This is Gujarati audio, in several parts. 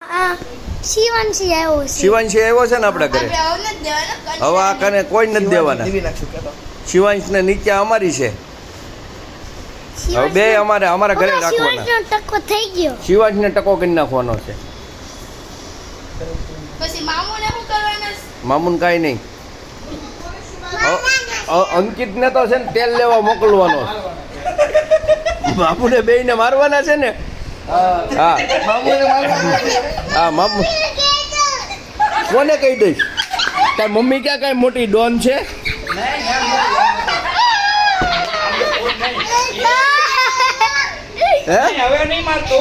શિવાંશી આવ્યો છે. શિવાંશી આવ્યો છે ને આપણા ઘરે. હવે આ કને કોઈ નથી દેવાના. શિવાંશને નીચે અમારી છે. હવે બે અમારા ઘરે રાખવાના. શિવાંશનો ટકો થઈ ગયો. શિવાંશને ટકો કરી નાખવાનો છે. પછી મામુને શું કરવાના? મામુન કાંઈ નહીં. અંકિતને તો છે ને તેલ લેવા મોકલવાનો. મામુને બેયને મારવાના છે ને. હા હા મામુ કોને કહી દઈશ? તારી મમ્મી ક્યાં કાંઈ મોટી ડોન છે? હે હવે નહીં મારતો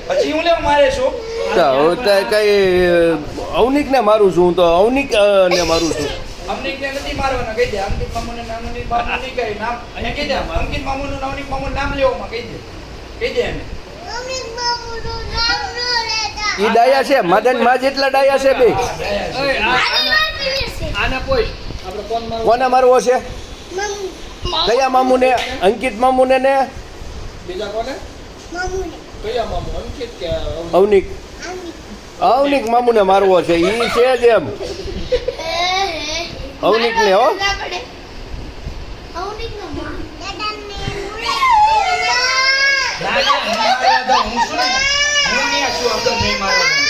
પછી હું લેવા મારે છું કઈ અવનિક ને મારું છું હું તો અવનિક ને મારું છું. અમને નથી મારવાના કહી દે. અંકિત મામુને નામ નહીં કહે નામ અહીંયા કહી દે. અંકિત મામુનું નવનીત મામુનું નામ લેવામાં કહી દે એને. ઈ ડાયા છે મદન માં જેટલા ડાયા છે બે. આને કોઈ આપણે કોણ મારવા? કોને મારવો છે? કયા મામુને? અંકિત મામુને ને બીજા કોને? કયા મામુ? અંકિત કે અવનિક? અવનિક મામુને મારવો છે. ઈ છે જ એમ અવનિક ને. હો ના હું છું ને હું નહીં છું અંદર નહીં મારવા.